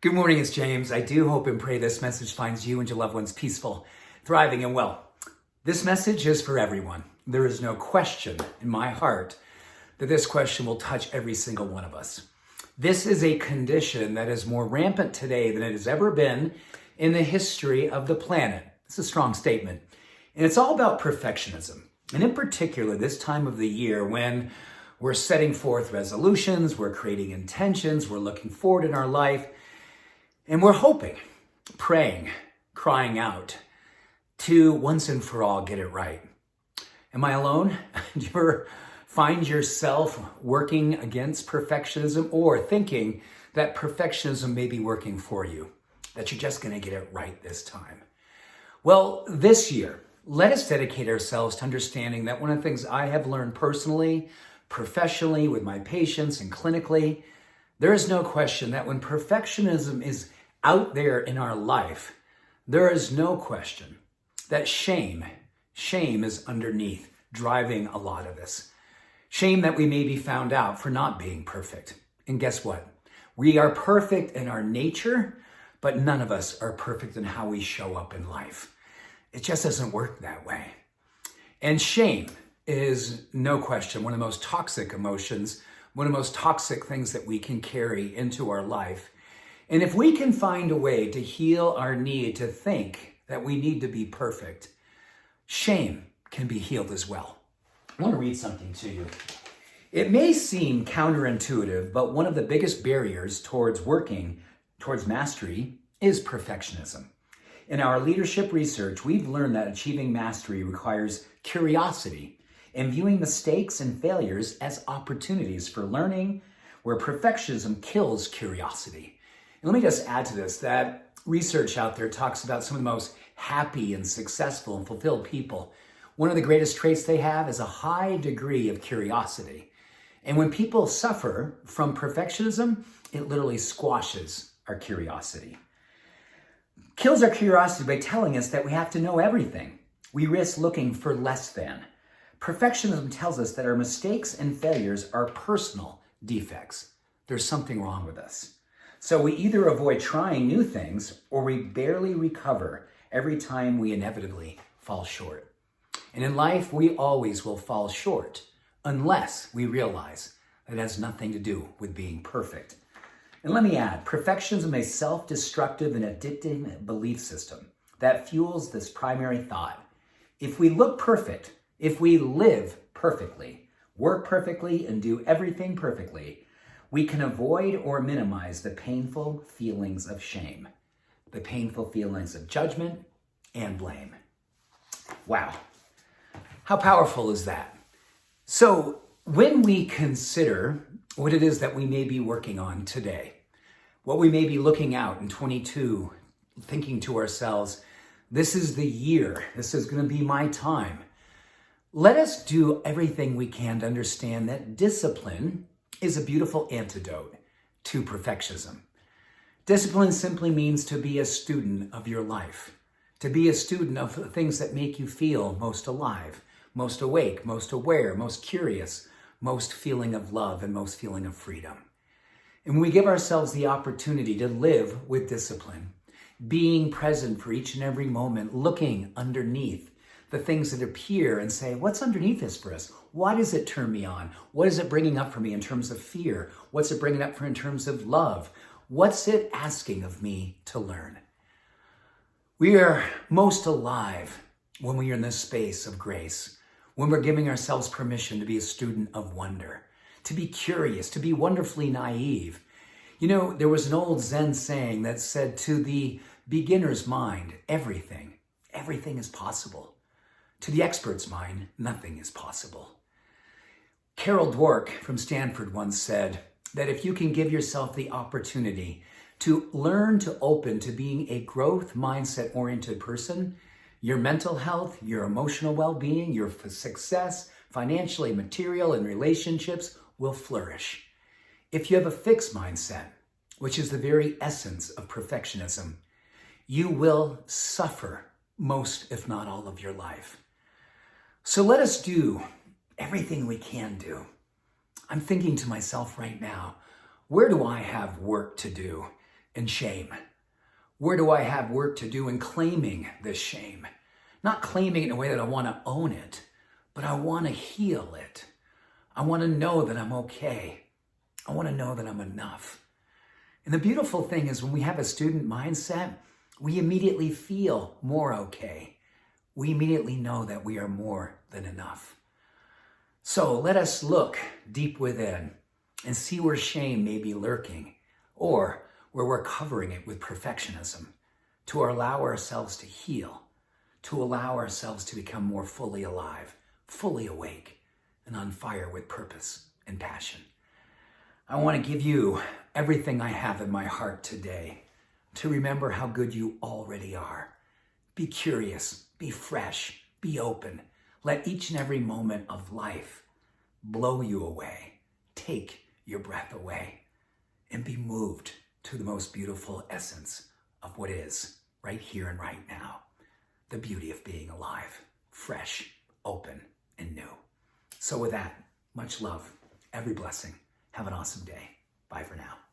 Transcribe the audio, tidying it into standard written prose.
Good morning, it's James. I do hope and pray this message finds you and your loved ones peaceful, thriving, and well. This message is for everyone. There is no question in my heart that this question will touch every single one of us. This is a condition that is more rampant today than it has ever been in the history of the planet. It's a strong statement. And it's all about perfectionism. And in particular, this time of the year when we're setting forth resolutions, we're creating intentions, we're looking forward in our life, and we're hoping, praying, crying out to once and for all get it right. Am I alone? Do you ever find yourself working against perfectionism or thinking that perfectionism may be working for you, that you're just going to get it right this time? Well, this year, let us dedicate ourselves to understanding that one of the things I have learned personally, professionally, with my patients and clinically, there is no question that when perfectionism is out there in our life, there is no question that shame is underneath, driving a lot of this. Shame that we may be found out for not being perfect. And guess what? We are perfect in our nature, but none of us are perfect in how we show up in life. It just doesn't work that way. And shame is no question one of the most toxic emotions, one of the most toxic things that we can carry into our life. And if we can find a way to heal our need to think that we need to be perfect, shame can be healed as well. I want to read something to you. It may seem counterintuitive, but one of the biggest barriers towards working towards mastery is perfectionism. In our leadership research, we've learned that achieving mastery requires curiosity and viewing mistakes and failures as opportunities for learning, where perfectionism kills curiosity. And let me just add to this that research out there talks about some of the most happy and successful and fulfilled people. One of the greatest traits they have is a high degree of curiosity. And when people suffer from perfectionism, it literally squashes our curiosity. Kills our curiosity by telling us that we have to know everything. We risk looking for less than. Perfectionism tells us that our mistakes and failures are personal defects. There's something wrong with us. So we either avoid trying new things or we barely recover every time we inevitably fall short. And in life, we always will fall short unless we realize that it has nothing to do with being perfect. And let me add, perfectionism is a self-destructive and addictive belief system that fuels this primary thought. If we look perfect, if we live perfectly, work perfectly, and do everything perfectly, we can avoid or minimize the painful feelings of shame, the painful feelings of judgment and blame. Wow. How powerful is that? So when we consider what it is that we may be working on today, what we may be looking out in 22, thinking to ourselves, this is the year, this is going to be my time. Let us do everything we can to understand that discipline is a beautiful antidote to perfectionism. Discipline simply means to be a student of your life, to be a student of the things that make you feel most alive, most awake, most aware, most curious, most feeling of love, and most feeling of freedom. And when we give ourselves the opportunity to live with discipline, being present for each and every moment, looking underneath the things that appear and say, what's underneath this for us? Why does it turn me on? What is it bringing up for me in terms of fear? What's it bringing up for in terms of love? What's it asking of me to learn? We are most alive when we are in this space of grace, when we're giving ourselves permission to be a student of wonder, to be curious, to be wonderfully naive. You know, there was an old Zen saying that said, to the beginner's mind, everything is possible. To the expert's mind, nothing is possible. Carol Dweck from Stanford once said that if you can give yourself the opportunity to learn to open to being a growth mindset-oriented person, your mental health, your emotional well-being, your success, financially, material, and relationships will flourish. If you have a fixed mindset, which is the very essence of perfectionism, you will suffer most, if not all, of your life. So let us do everything we can do. I'm thinking to myself right now, where do I have work to do and shame? Where do I have work to do in claiming this shame? Not claiming it in a way that I want to own it, but I want to heal it. I want to know that I'm okay. I want to know that I'm enough. And the beautiful thing is when we have a student mindset, we immediately feel more okay. We immediately know that we are more than enough. So let us look deep within and see where shame may be lurking, or where we're covering it with perfectionism, to allow ourselves to heal, to allow ourselves to become more fully alive, fully awake, and on fire with purpose and passion. I want to give you everything I have in my heart today to remember how good you already are. Be curious, be fresh, be open. Let each and every moment of life blow you away, take your breath away, and be moved to the most beautiful essence of what is right here and right now. The beauty of being alive, fresh, open, and new. So with that, much love, every blessing. Have an awesome day. Bye for now.